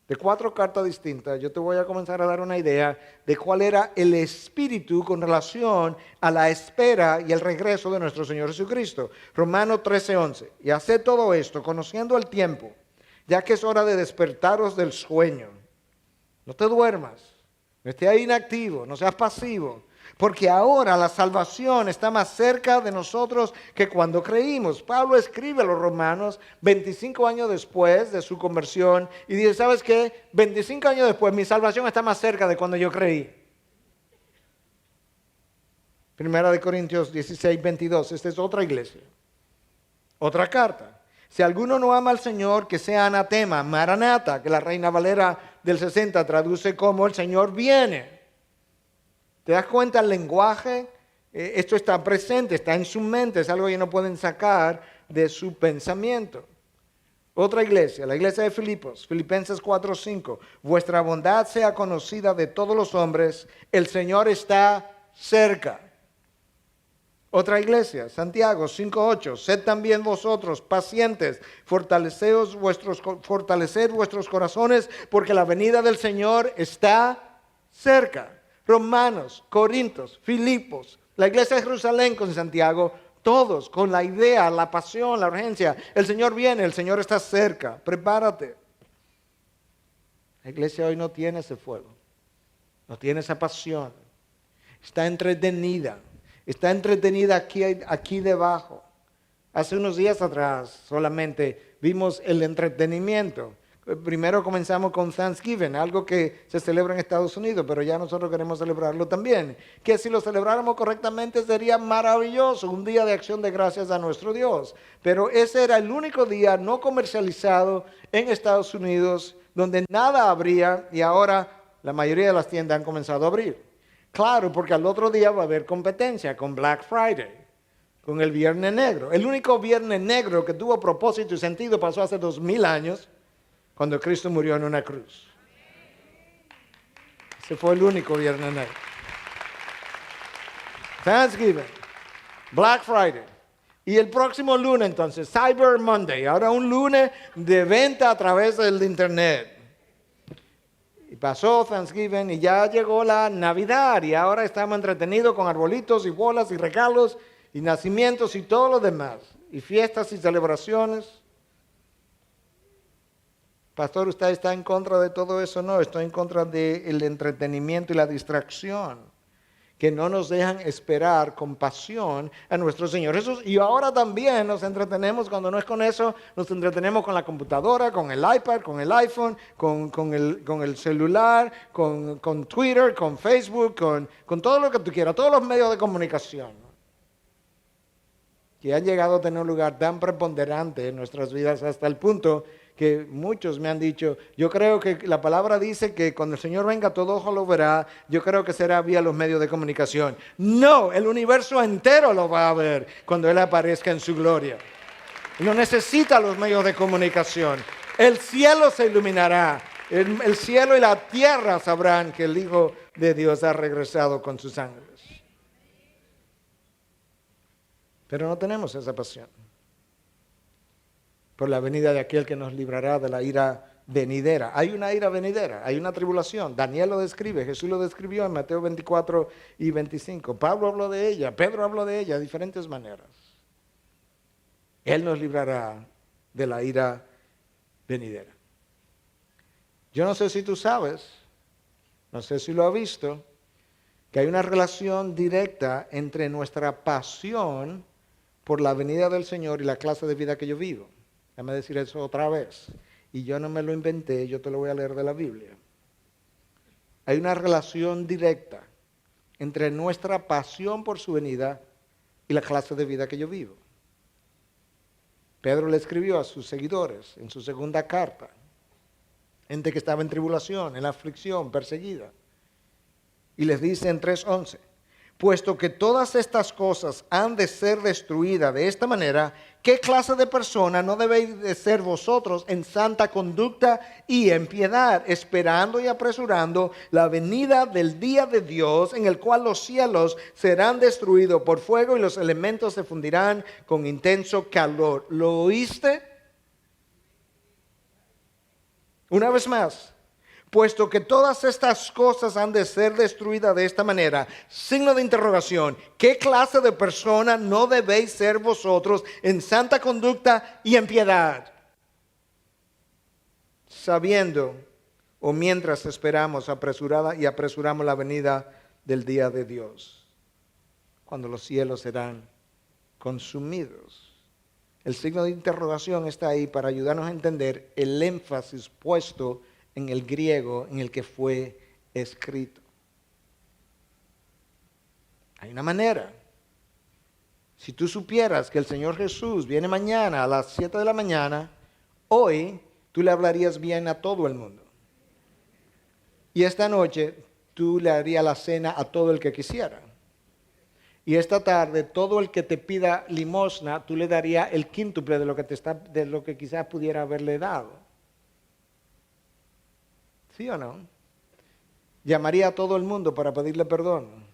De 4 cartas distintas, yo te voy a comenzar a dar una idea de cuál era el espíritu con relación a la espera y el regreso de nuestro Señor Jesucristo. Romanos 13:11. Y haced todo esto, conociendo el tiempo, ya que es hora de despertaros del sueño. No te duermas, no estés ahí inactivo, no seas pasivo. Porque ahora la salvación está más cerca de nosotros que cuando creímos. Pablo escribe a los romanos 25 años después de su conversión y dice, ¿sabes qué? 25 años después mi salvación está más cerca de cuando yo creí. Primera de Corintios 16:22. Esta es otra iglesia. Otra carta. Si alguno no ama al Señor, que sea anatema, maranata, que la Reina Valera del 60 traduce como el Señor viene. ¿Te das cuenta el lenguaje? Esto está presente, está en su mente, es algo que no pueden sacar de su pensamiento. Otra iglesia, la iglesia de Filipos, Filipenses 4:5. Vuestra bondad sea conocida de todos los hombres, el Señor está cerca. Otra iglesia, Santiago 5:8. Sed también vosotros pacientes, fortaleced vuestros corazones, porque la venida del Señor está cerca. Romanos, Corintios, Filipos, la iglesia de Jerusalén con Santiago, todos con la idea, la pasión, la urgencia. El Señor viene, el Señor está cerca, prepárate. La iglesia hoy no tiene ese fuego, no tiene esa pasión. Está entretenida aquí debajo. Hace unos días atrás solamente vimos el entretenimiento. Primero comenzamos con Thanksgiving, algo que se celebra en Estados Unidos, pero ya nosotros queremos celebrarlo también. Que si lo celebráramos correctamente sería maravilloso, un día de acción de gracias a nuestro Dios. Pero ese era el único día no comercializado en Estados Unidos donde nada abría y ahora la mayoría de las tiendas han comenzado a abrir. Claro, porque al otro día va a haber competencia con Black Friday, con el Viernes Negro. El único Viernes Negro que tuvo propósito y sentido pasó hace 2000 años. Cuando Cristo murió en una cruz. Ese fue el único Viernes Negro. Thanksgiving, Black Friday. Y el próximo lunes entonces, Cyber Monday. Ahora un lunes de venta a través del internet. Y pasó Thanksgiving y ya llegó la Navidad. Y ahora estamos entretenidos con arbolitos y bolas y regalos y nacimientos y todo lo demás. Y fiestas y celebraciones. Pastor, ¿usted está en contra de todo eso? No, estoy en contra del entretenimiento y la distracción, que no nos dejan esperar con pasión a nuestro Señor Jesús. Y ahora también nos entretenemos, cuando no es con eso, nos entretenemos con la computadora, con el iPad, con el iPhone, con el celular, con Twitter, con Facebook, con todo lo que tú quieras, todos los medios de comunicación, ¿no? Que han llegado a tener un lugar tan preponderante en nuestras vidas hasta el punto que muchos me han dicho, yo creo que la palabra dice que cuando el Señor venga todo ojo lo verá, yo creo que será vía los medios de comunicación. No, el universo entero lo va a ver cuando Él aparezca en su gloria. No necesita los medios de comunicación. El cielo se iluminará, el cielo y la tierra sabrán que el Hijo de Dios ha regresado con sus ángeles. Pero no tenemos esa pasión por la venida de aquel que nos librará de la ira venidera. Hay una ira venidera, hay una tribulación. Daniel lo describe, Jesús lo describió en Mateo 24 y 25. Pablo habló de ella, Pedro habló de ella de diferentes maneras. Él nos librará de la ira venidera. Yo no sé si tú sabes, no sé si lo has visto, que hay una relación directa entre nuestra pasión por la venida del Señor y la clase de vida que yo vivo. Déjame decir eso otra vez. Y yo no me lo inventé, yo te lo voy a leer de la Biblia. Hay una relación directa entre nuestra pasión por su venida y la clase de vida que yo vivo. Pedro le escribió a sus seguidores en su segunda carta, gente que estaba en tribulación, en aflicción, perseguida. Y les dice en 3:11, puesto que todas estas cosas han de ser destruidas de esta manera, ¿qué clase de persona no debéis de ser vosotros en santa conducta y en piedad, esperando y apresurando la venida del día de Dios, en el cual los cielos serán destruidos por fuego y los elementos se fundirán con intenso calor? ¿Lo oíste? Una vez más. Puesto que todas estas cosas han de ser destruidas de esta manera, signo de interrogación, ¿qué clase de persona no debéis ser vosotros en santa conducta y en piedad? Sabiendo, o mientras esperamos apresuramos la venida del día de Dios, cuando los cielos serán consumidos. El signo de interrogación está ahí para ayudarnos a entender el énfasis puesto en el griego en el que fue escrito. Hay una manera. Si tú supieras que el Señor Jesús viene mañana a las 7 de la mañana, hoy tú le hablarías bien a todo el mundo. Y esta noche tú le harías la cena a todo el que quisiera. Y esta tarde todo el que te pida limosna, tú le darías el quíntuple de lo que quizás pudiera haberle dado. ¿Sí o no? Llamaría a todo el mundo para pedirle perdón.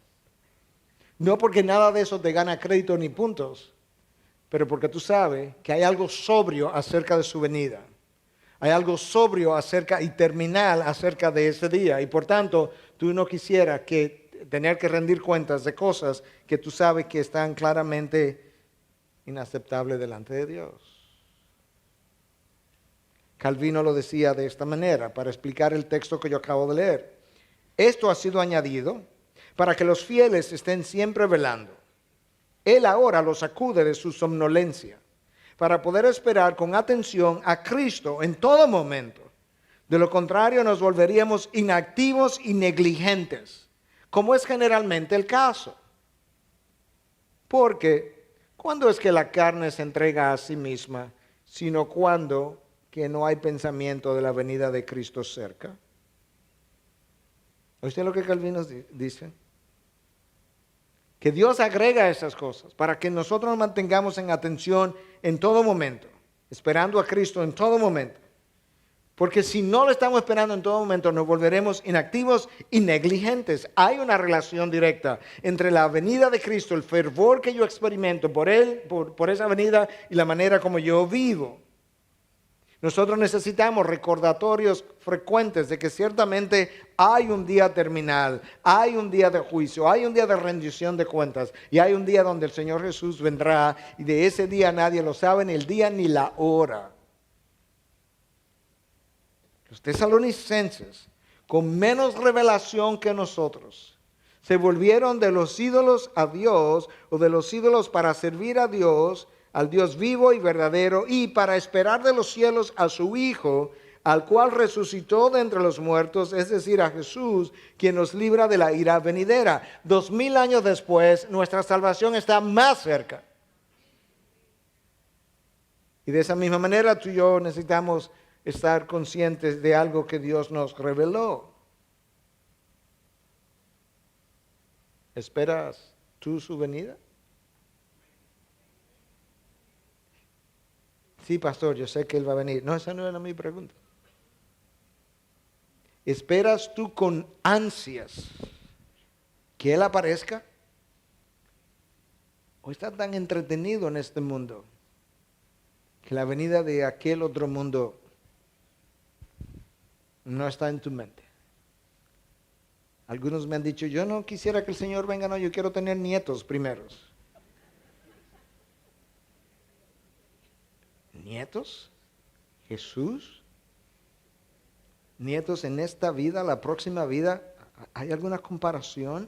No porque nada de eso te gana crédito ni puntos, pero porque tú sabes que hay algo sobrio acerca de su venida. Hay algo sobrio acerca y terminal acerca de ese día. Y por tanto, tú no quisieras tener que rendir cuentas de cosas que tú sabes que están claramente inaceptables delante de Dios. Calvino lo decía de esta manera, para explicar el texto que yo acabo de leer. Esto ha sido añadido para que los fieles estén siempre velando. Él ahora los sacude de su somnolencia, para poder esperar con atención a Cristo en todo momento. De lo contrario, nos volveríamos inactivos y negligentes, como es generalmente el caso. Porque, ¿cuándo es que la carne se entrega a sí misma, sino cuando que no hay pensamiento de la venida de Cristo cerca? ¿Oíste lo que Calvino dice? Que Dios agrega esas cosas para que nosotros nos mantengamos en atención en todo momento, esperando a Cristo en todo momento. Porque si no lo estamos esperando en todo momento, nos volveremos inactivos y negligentes. Hay una relación directa entre la venida de Cristo, el fervor que yo experimento por Él, por esa venida y la manera como yo vivo. Nosotros necesitamos recordatorios frecuentes de que ciertamente hay un día terminal, hay un día de juicio, hay un día de rendición de cuentas y hay un día donde el Señor Jesús vendrá y de ese día nadie lo sabe, ni el día ni la hora. Los tesalonicenses, con menos revelación que nosotros, se volvieron de los ídolos a Dios o de los ídolos para servir a Dios, al Dios vivo y verdadero, y para esperar de los cielos a su Hijo, al cual resucitó de entre los muertos, es decir, a Jesús, quien nos libra de la ira venidera. 2000 años después, nuestra salvación está más cerca. Y de esa misma manera, tú y yo necesitamos estar conscientes de algo que Dios nos reveló. ¿Esperas tú su venida? Sí, pastor, yo sé que Él va a venir. No, esa no era mi pregunta. ¿Esperas tú con ansias que Él aparezca? ¿O estás tan entretenido en este mundo que la venida de aquel otro mundo no está en tu mente? Algunos me han dicho, yo no quisiera que el Señor venga, no, yo quiero tener nietos primeros. ¿Nietos? ¿Jesús? ¿Nietos en esta vida, la próxima vida? ¿Hay alguna comparación?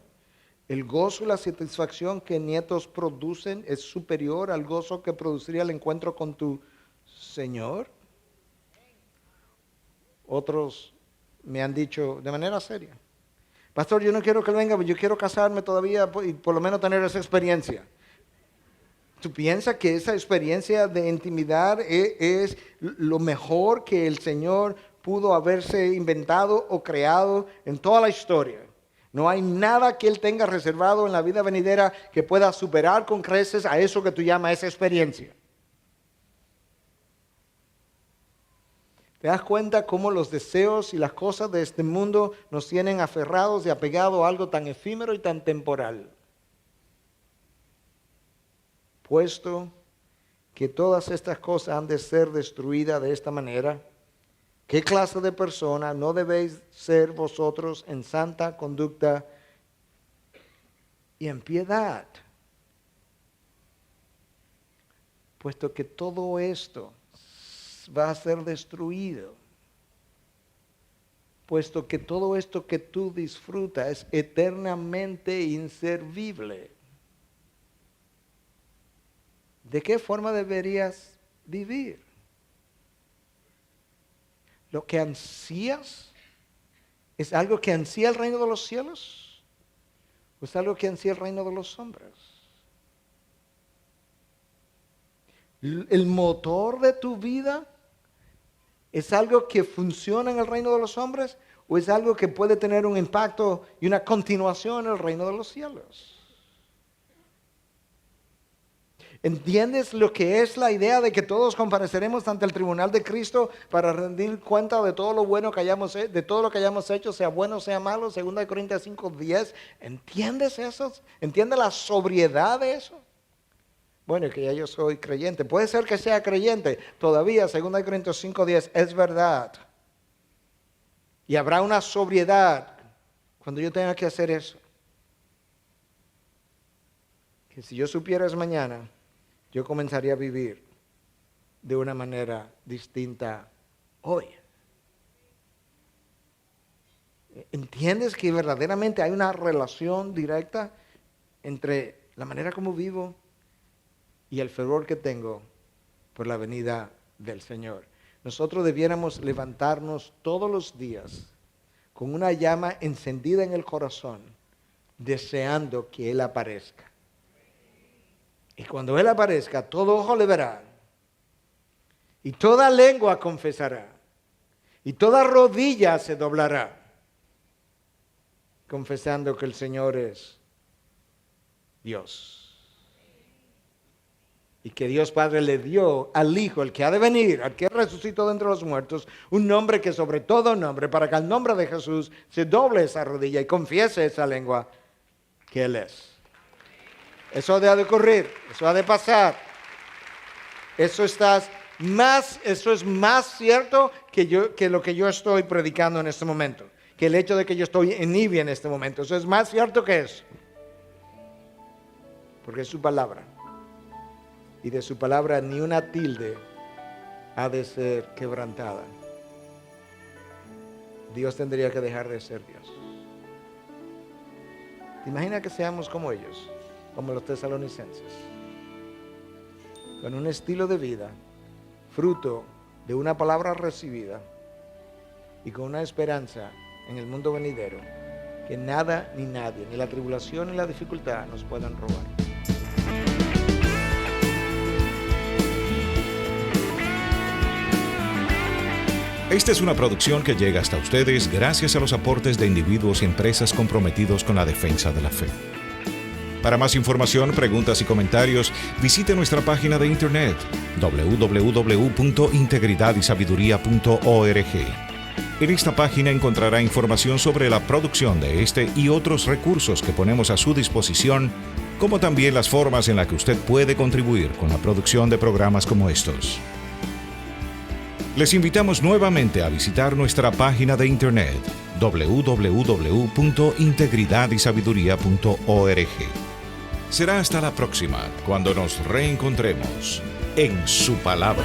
El gozo y la satisfacción que nietos producen es superior al gozo que produciría el encuentro con tu Señor. Otros me han dicho de manera seria: pastor, yo no quiero que él venga, yo quiero casarme todavía y por lo menos tener esa experiencia. ¿Tú piensas que esa experiencia de intimidad es lo mejor que el Señor pudo haberse inventado o creado en toda la historia? No hay nada que Él tenga reservado en la vida venidera que pueda superar con creces a eso que tú llamas esa experiencia. ¿Te das cuenta cómo los deseos y las cosas de este mundo nos tienen aferrados y apegados a algo tan efímero y tan temporal? Puesto que todas estas cosas han de ser destruidas de esta manera, ¿qué clase de persona no debéis ser vosotros en santa conducta y en piedad? Puesto que todo esto va a ser destruido, puesto que todo esto que tú disfrutas es eternamente inservible, ¿de qué forma deberías vivir? ¿Lo que ansías es algo que ansía el reino de los cielos o es algo que ansía el reino de los hombres? ¿El motor de tu vida es algo que funciona en el reino de los hombres o es algo que puede tener un impacto y una continuación en el reino de los cielos? ¿Entiendes lo que es la idea de que todos compareceremos ante el tribunal de Cristo para rendir cuenta de todo lo bueno que hayamos hecho, de todo lo que hayamos hecho, sea bueno o sea malo? 2 Corintios 5:10. ¿Entiendes eso? ¿Entiendes la sobriedad de eso? Bueno, que ya yo soy creyente. Puede ser que sea creyente. Todavía 2 Corintios 5:10 es verdad. Y habrá una sobriedad cuando yo tenga que hacer eso. Que si yo supiera eso mañana, yo comenzaría a vivir de una manera distinta hoy. ¿Entiendes que verdaderamente hay una relación directa entre la manera como vivo y el fervor que tengo por la venida del Señor? Nosotros debiéramos levantarnos todos los días con una llama encendida en el corazón, deseando que Él aparezca. Y cuando Él aparezca, todo ojo le verá, y toda lengua confesará, y toda rodilla se doblará, confesando que el Señor es Dios. Y que Dios Padre le dio al Hijo, el que ha de venir, al que resucitó de entre los muertos, un nombre que sobre todo nombre, para que al nombre de Jesús se doble esa rodilla y confiese esa lengua que Él es. Eso ha de ocurrir, eso ha de pasar. Eso es más cierto que lo que yo estoy predicando en este momento, que el hecho de que yo estoy en Ivy en este momento. Eso es más cierto que eso. Porque es su palabra. Y de su palabra ni una tilde ha de ser quebrantada. Dios tendría que dejar de ser Dios. ¿Te imaginas que seamos como ellos? Como los tesalonicenses, con un estilo de vida, fruto de una palabra recibida y con una esperanza en el mundo venidero, que nada ni nadie, ni la tribulación ni la dificultad nos puedan robar. Esta es una producción que llega hasta ustedes gracias a los aportes de individuos y empresas comprometidos con la defensa de la fe. Para más información, preguntas y comentarios, visite nuestra página de internet www.integridadysabiduría.org. En esta página encontrará información sobre la producción de este y otros recursos que ponemos a su disposición, como también las formas en las que usted puede contribuir con la producción de programas como estos. Les invitamos nuevamente a visitar nuestra página de internet www.integridadysabiduría.org. Será hasta la próxima, cuando nos reencontremos en su palabra.